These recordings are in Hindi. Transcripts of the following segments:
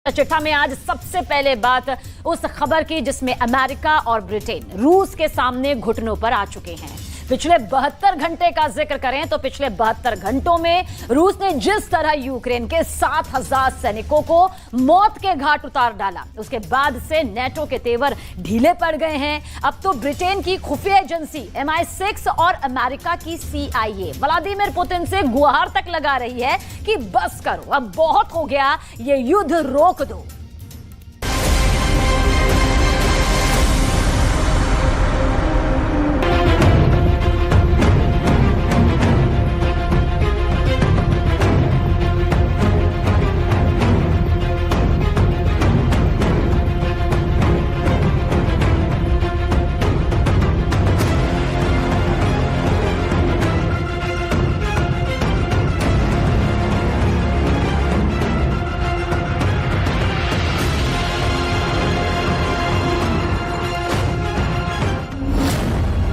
चिट्ठा में आज सबसे पहले बात उस खबर की जिसमें अमेरिका और ब्रिटेन रूस के सामने घुटनों पर आ चुके हैं। पिछले 72 घंटे का जिक्र करें तो पिछले 72 घंटों में रूस ने जिस तरह यूक्रेन के 7,000 सैनिकों को मौत के घाट उतार डाला, उसके बाद से नेटो के तेवर ढीले पड़ गए हैं। अब तो ब्रिटेन की खुफिया एजेंसी MI6 और अमेरिका की CIA व्लादिमीर पुतिन से गुहार तक लगा रही है कि बस करो, अब बहुत हो गया, ये युद्ध रोक दो।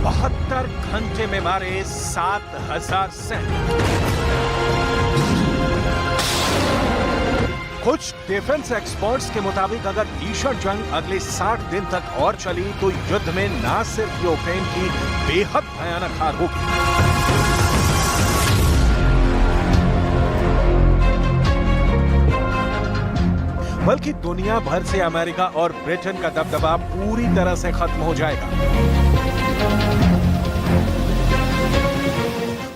72 घंटे में मारे 7,000 सैनिक। कुछ डिफेंस एक्सपर्ट्स के मुताबिक अगर भीषण जंग अगले 60 दिन तक और चली तो युद्ध में न सिर्फ यूक्रेन की बेहद भयानक हार होगी, बल्कि दुनिया भर से अमेरिका और ब्रिटेन का दबदबा पूरी तरह से खत्म हो जाएगा।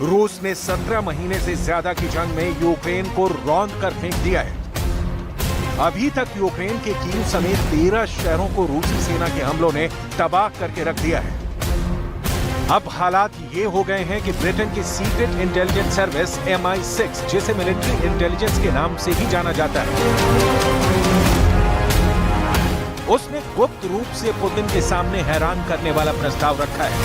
रूस ने 17 महीने से ज्यादा की जंग में यूक्रेन को रौंद कर फेंक दिया है। अभी तक यूक्रेन के कीव समेत 13 शहरों को रूसी सेना के हमलों ने तबाह करके रख दिया है। अब हालात ये हो गए हैं कि ब्रिटेन की सीक्रेट इंटेलिजेंस सर्विस MI6, जिसे मिलिट्री इंटेलिजेंस के नाम से ही जाना जाता है, उसने गुप्त रूप से पुतिन के सामने हैरान करने वाला प्रस्ताव रखा है।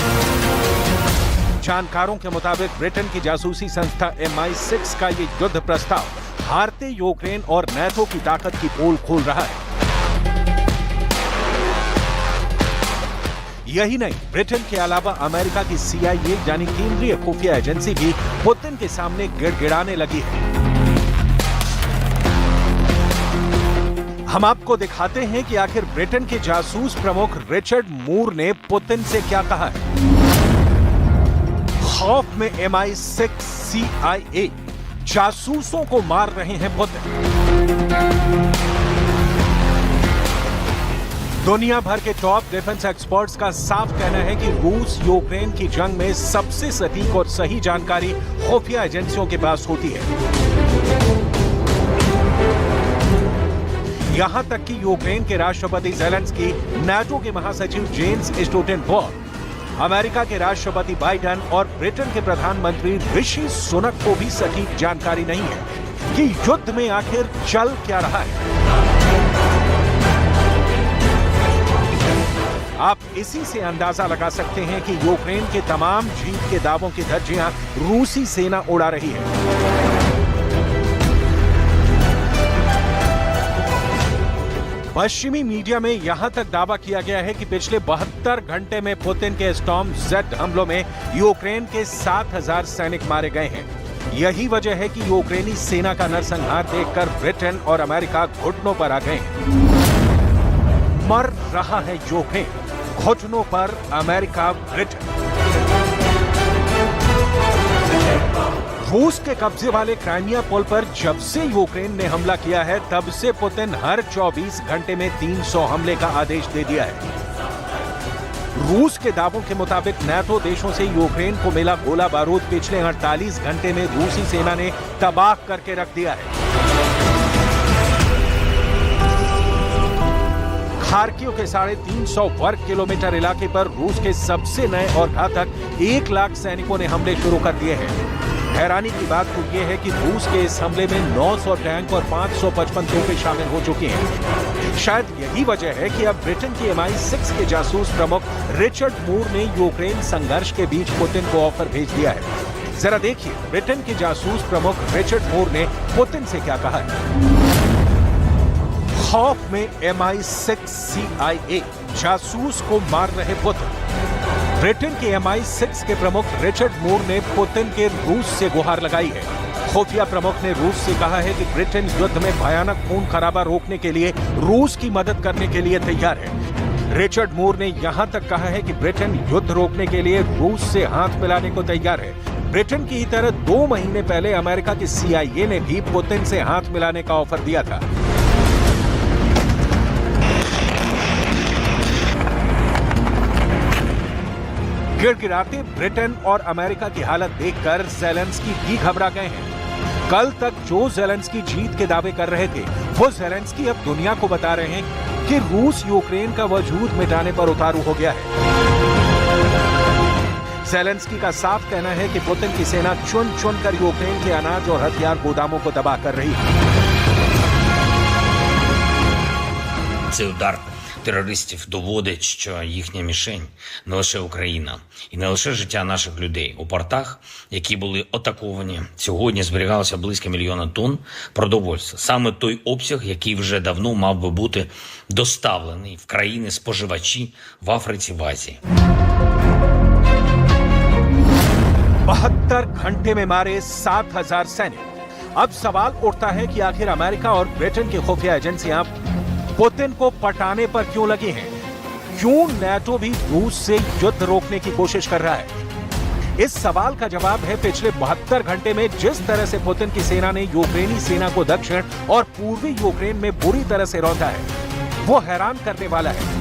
जानकारों के मुताबिक ब्रिटेन की जासूसी संस्था MI6 का ये युद्ध प्रस्ताव हारते यूक्रेन और नेटो की ताकत की पोल खोल रहा है। यही नहीं, ब्रिटेन के अलावा अमेरिका की CIA यानी केंद्रीय खुफिया एजेंसी भी पुतिन के सामने गिड़गिड़ाने लगी है। हम आपको दिखाते हैं कि आखिर ब्रिटेन के जासूस प्रमुख रिचर्ड मूर ने पुतिन से क्या कहा है। खौफ में MI6 CIA जासूसों को मार रहे हैं पुतिन। दुनिया भर के टॉप डिफेंस एक्सपर्ट्स का साफ कहना है कि रूस यूक्रेन की जंग में सबसे सटीक और सही जानकारी खुफिया एजेंसियों के पास होती है। यहां तक कि यूक्रेन के राष्ट्रपति ज़ेलेंस्की, नाटो के महासचिव जेन्स स्टोल्टेनबर्ग, अमेरिका के राष्ट्रपति बाइडेन और ब्रिटेन के प्रधानमंत्री ऋषि सुनक को भी सटीक जानकारी नहीं है कि युद्ध में आखिर चल क्या रहा है। आप इसी से अंदाजा लगा सकते हैं कि यूक्रेन के तमाम जीत के दावों की धज्जियां रूसी सेना उड़ा रही है। पश्चिमी मीडिया में यहां तक दावा किया गया है कि पिछले 72 घंटे में पुतिन के स्टॉर्म जेड हमलों में यूक्रेन के 7,000 सैनिक मारे गए हैं। यही वजह है कि यूक्रेनी सेना का नरसंहार देखकर ब्रिटेन और अमेरिका घुटनों पर आ गए। मर रहा है यूक्रेन, घुटनों पर अमेरिका, ब्रिटेन। रूस के कब्जे वाले क्राइमिया पुल पर जब से यूक्रेन ने हमला किया है, तब से पुतिन हर 24 घंटे में 300 हमले का आदेश दे दिया है। रूस के दावों के मुताबिक नाटो देशों से यूक्रेन को मिला गोला बारूद पिछले 48 घंटे में रूसी सेना ने तबाह करके रख दिया है। खार्किव के 350 वर्ग किलोमीटर इलाके पर रूस के सबसे नए और घातक 1 लाख सैनिकों ने हमले शुरू कर दिए हैं। हैरानी की बात तो यह है कि रूस के इस हमले में 900 टैंक और 555 तोपें शामिल हो चुकी हैं। शायद यही वजह है कि अब ब्रिटेन की MI6 के जासूस प्रमुख रिचर्ड मूर ने यूक्रेन संघर्ष के बीच पुतिन को ऑफर भेज दिया है। जरा देखिए ब्रिटेन के जासूस प्रमुख रिचर्ड मूर ने पुतिन से क्या कहा है। खौफ में MI6 CIA जासूस को मार रहे पुतिन। ब्रिटेन के MI6 के प्रमुख रिचर्ड मूर ने पुतिन के रूस से गुहार लगाई है। खुफिया प्रमुख ने रूस से कहा है कि ब्रिटेन युद्ध में भयानक खून खराबा रोकने के लिए रूस की मदद करने के लिए तैयार है। रिचर्ड मूर ने यहां तक कहा है कि ब्रिटेन युद्ध रोकने के लिए रूस से हाथ मिलाने को तैयार है। ब्रिटेन की तरह 2 महीने पहले अमेरिका की CIA ने भी पुतिन से हाथ मिलाने का ऑफर दिया था। गिड़गिड़ाते ब्रिटेन और अमेरिका की हालत देखकर ज़ेलेंस्की भी घबरा गए हैं। कल तक जो ज़ेलेंस्की जीत के दावे कर रहे थे, वो ज़ेलेंस्की अब दुनिया को बता रहे हैं कि रूस यूक्रेन का वजूद मिटाने पर उतारू हो गया है। ज़ेलेंस्की का साफ कहना है कि पुतिन की सेना चुन चुन कर यूक्रेन के अनाज और हथियार गोदामों को तबाह कर रही है। Цей удар терористів доводить, що їхня мішень не лише Україна і не лише життя наших людей. У портах, які були атаковані, сьогодні зберігалося близько 1 мільйона тонн продовольства. Саме той обсяг, який вже давно мав би бути доставлений в країни-споживачі в Африці, в Азії. 72 घंटे में मारे 7,000 सैनिक। अब सवाल उठता है कि आखिर अमेरिका और ब्रिटेन की खुफिया एजेंसियां पुतिन को पटाने पर क्यों लगी हैं? क्यों नाटो भी रूस से युद्ध रोकने की कोशिश कर रहा है? इस सवाल का जवाब है पिछले 72 घंटे में जिस तरह से पुतिन की सेना ने यूक्रेनी सेना को दक्षिण और पूर्वी यूक्रेन में बुरी तरह से रौंदा है, वो हैरान करने वाला है।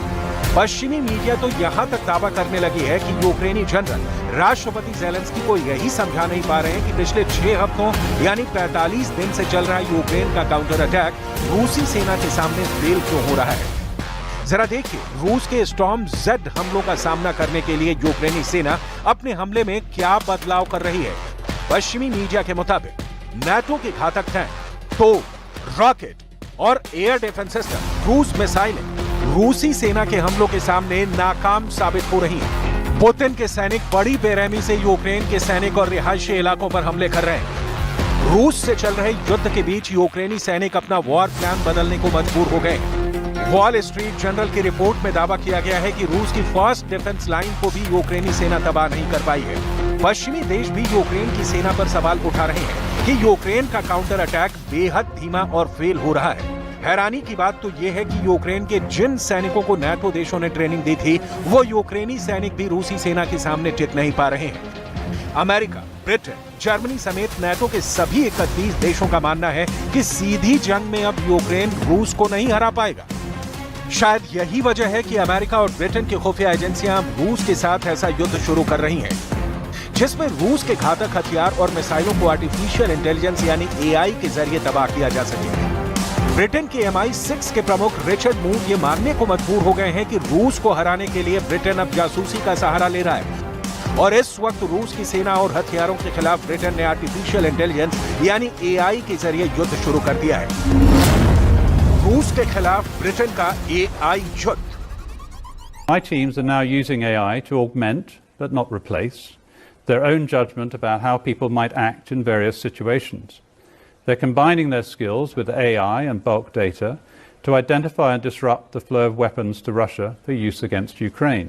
पश्चिमी मीडिया तो यहां तक दावा करने लगी है कि यूक्रेनी जनरल राष्ट्रपति ज़ेलेंस्की को यही समझा नहीं पा रहे हैं कि पिछले 6 हफ्तों यानी 45 दिन से चल रहा यूक्रेन का काउंटर अटैक रूसी सेना के सामने फेल क्यों हो रहा है। जरा देखिए रूस के स्टॉर्म जेड हमलों का सामना करने के लिए यूक्रेनी सेना अपने हमले में क्या बदलाव कर रही है। पश्चिमी मीडिया के मुताबिक नाटो के घातक टैंक, तोप, रॉकेट और एयर डिफेंस सिस्टम, क्रूज मिसाइलें रूसी सेना के हमलों के सामने नाकाम साबित हो रही हैं। पुतिन के सैनिक बड़ी बेरहमी से यूक्रेन के सैनिक और रिहायशी इलाकों पर हमले कर रहे हैं। रूस से चल रहे युद्ध के बीच यूक्रेनी सैनिक अपना वॉर प्लान बदलने को मजबूर हो गए। वॉल स्ट्रीट जर्नल की रिपोर्ट में दावा किया गया है कि रूस की फर्स्ट डिफेंस लाइन को भी यूक्रेनी सेना तबाह नहीं कर पाई है। पश्चिमी देश भी यूक्रेन की सेना पर सवाल उठा रहे हैं कि यूक्रेन का काउंटर अटैक बेहद धीमा और फेल हो रहा है। हैरानी की बात तो यह है कि यूक्रेन के जिन सैनिकों को नाटो देशों ने ट्रेनिंग दी थी, वो यूक्रेनी सैनिक भी रूसी सेना के सामने टिक नहीं पा रहे हैं। अमेरिका, ब्रिटेन, जर्मनी समेत नाटो के सभी 31 देशों का मानना है कि सीधी जंग में अब यूक्रेन रूस को नहीं हरा पाएगा। शायद यही वजह है कि अमेरिका और ब्रिटेन की खुफिया एजेंसियां रूस के साथ ऐसा युद्ध शुरू कर रही हैं, जिसमें रूस के घातक हथियार और मिसाइलों को आर्टिफिशियल इंटेलिजेंस यानी AI के जरिए तबाह किया जा सके। ब्रिटेन के MI6 के प्रमुख रिचर्ड मूर ये मानने को मजबूर हो गए हैं कि रूस को हराने के लिए ब्रिटेन अब जासूसी का सहारा ले रहा है और इस वक्त रूस की सेना और हथियारों के खिलाफ ब्रिटेन ने आर्टिफिशियल इंटेलिजेंस यानी AI के जरिए युद्ध शुरू कर दिया है। रूस के खिलाफ ब्रिटेन का AI युद्ध। My teams are now using AI to augment, but not replace, their own judgment about how people might act in various situations. They're combining their skills with AI and bulk data to identify and disrupt the flow of weapons to Russia for use against Ukraine.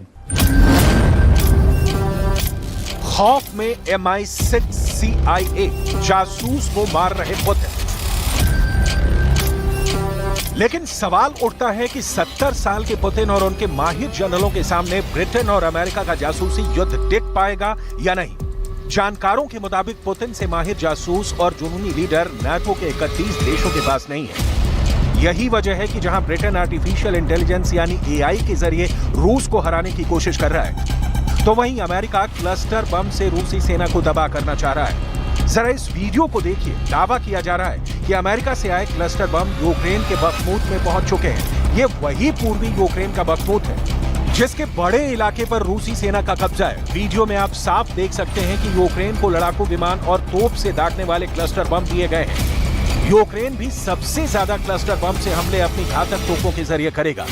खौफ में MI6 CIA जासूस को मार रहे पुतिन। लेकिन सवाल उठता है कि 70 साल के पुतिन और उनके माहिर जनरलों के सामने ब्रिटेन और अमेरिका का जासूसी युद्ध टिक पाएगा या नहीं। जानकारों के मुताबिक पुतिन से माहिर जासूस और जुनूनी लीडर नाटो के 31 देशों के पास नहीं है। यही वजह है कि जहां ब्रिटेन आर्टिफिशियल इंटेलिजेंस यानी AI के जरिए रूस को हराने की कोशिश कर रहा है, तो वहीं अमेरिका क्लस्टर बम से रूसी सेना को तबाह करना चाह रहा है। जरा इस वीडियो को देखिए। दावा किया जा रहा है कि अमेरिका से आए क्लस्टर बम यूक्रेन के बखमूत में पहुंच चुके हैं। ये वही पूर्वी यूक्रेन का बखमूत है जिसके बड़े इलाके पर रूसी सेना का कब्जा है। वीडियो में आप साफ देख सकते हैं कि यूक्रेन को लड़ाकू विमान और तोप से दागने वाले क्लस्टर बम दिए गए हैं। यूक्रेन भी सबसे ज्यादा क्लस्टर बम से हमले अपनी घातक तोपों के जरिए करेगा।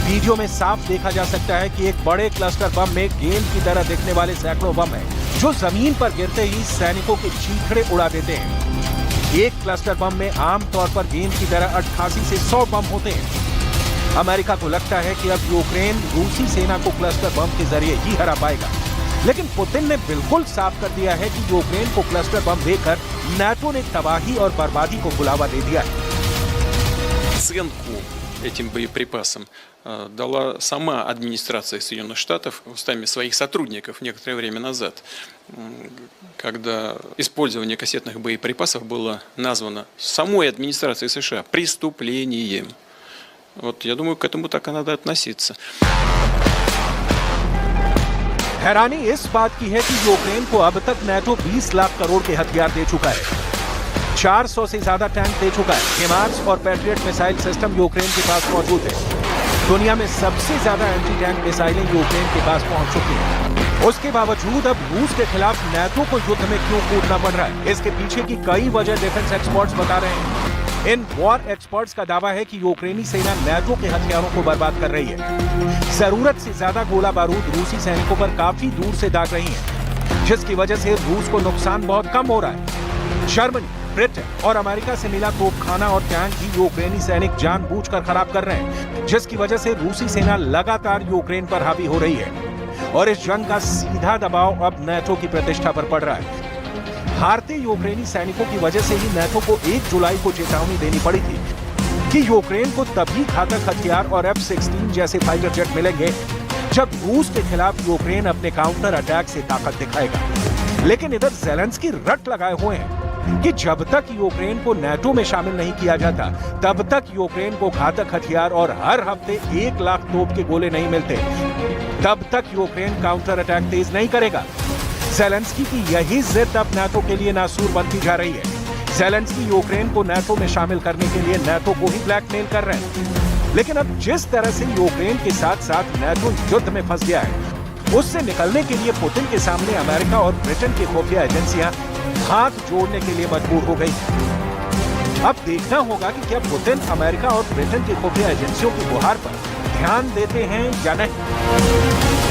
वीडियो में साफ देखा जा सकता है कि एक बड़े क्लस्टर बम में गेंद की तरह दिखने वाले सैकड़ों बम हैं, जो जमीन पर गिरते ही सैनिकों के चीखड़े उड़ा देते हैं। एक क्लस्टर बम में आमतौर पर गेंद की तरह 88 से 100 बम होते हैं। अमेरिका को लगता है कि अब यूक्रेन रूसी सेना को क्लस्टर बम के जरिए ही हरा पाएगा। लेकिन पुतिन ने बिल्कुल साफ कर दिया है कि यूक्रेन को क्लस्टर बम देकर नाटो ने तबाही और बर्बादी को बुलावा दे दिया है। Оценку этим боеприпасам дала сама администрация Соединенных Штатов устами своих сотрудников некоторое время назад, когда использование кассетных боеприпасов было названо самой администрацией США преступлением. Вот я думаю, к этому так и надо относиться. हैरानी इस बात की है कि यूक्रेन को अब तक नाटो 20 लाख करोड़ के हथियार दे चुका है, 400 से ज्यादा टैंक दे चुका है, हिमार्स और पैट्रियट मिसाइल सिस्टम यूक्रेन के पास मौजूद है। दुनिया में सबसे ज्यादा एंटी टैंक मिसाइलें यूक्रेन के पास पहुंच चुकी हैं। उसके बावजूद अब रूस के खिलाफ नाटो को युद्ध में क्यों कूदना पड़ रहा है? इसके पीछे की कई वजह डिफेंस एक्सपर्ट्स बता रहे हैं। इन वॉर एक्सपर्ट्स का दावा है कि यूक्रेनी सेना नाटो के हथियारों को बर्बाद कर रही है। जरूरत से ज्यादा गोला बारूद रूसी सैनिकों पर काफी दूर से दाग रही है, जिसकी वजह से रूस को नुकसान बहुत कम हो रहा है। जर्मनी, ब्रिटेन और अमेरिका से मिला तोपखाना और टैंक भी यूक्रेनी सैनिक जानबूझकर खराब कर रहे हैं, जिसकी वजह से रूसी सेना लगातार यूक्रेन पर हावी हो रही है और इस जंग का सीधा दबाव अब नाटो की प्रतिष्ठा पर पड़ रहा है। हारते यूक्रेनी सैनिकों की वजह से ही नाटो को 1 जुलाई को चेतावनी देनी पड़ी थी कि यूक्रेन को तभी घातक हथियार और F-16 जैसे फाइटर जेट मिलेंगे जब रूस के खिलाफ यूक्रेन अपने काउंटर अटैक से ताकत दिखाएगा। लेकिन इधर ज़ेलेंस्की रट लगाए हुए हैं कि जब तक यूक्रेन को नाटो में शामिल नहीं किया जाता, तब तक यूक्रेन को घातक हथियार और हर हफ्ते 1 लाख तोप के गोले नहीं मिलते, तब तक यूक्रेन काउंटर अटैक तेज नहीं करेगा। ज़ेलेंस्की की यही जिद अब नाटो के लिए नासूर बनती जा रही है। ज़ेलेंस्की यूक्रेन को नाटो में शामिल करने के लिए नाटो को ही ब्लैकमेल कर रहे हैं। लेकिन अब जिस तरह से यूक्रेन के साथ साथ नाटो युद्ध में फंस गया है, उससे निकलने के लिए पुतिन के सामने अमेरिका और ब्रिटेन की खुफिया एजेंसियां हाथ जोड़ने के लिए मजबूर हो गई। अब देखना होगा कि क्या पुतिन अमेरिका और ब्रिटेन की खुफिया एजेंसियों की गुहार पर ध्यान देते हैं या नहीं।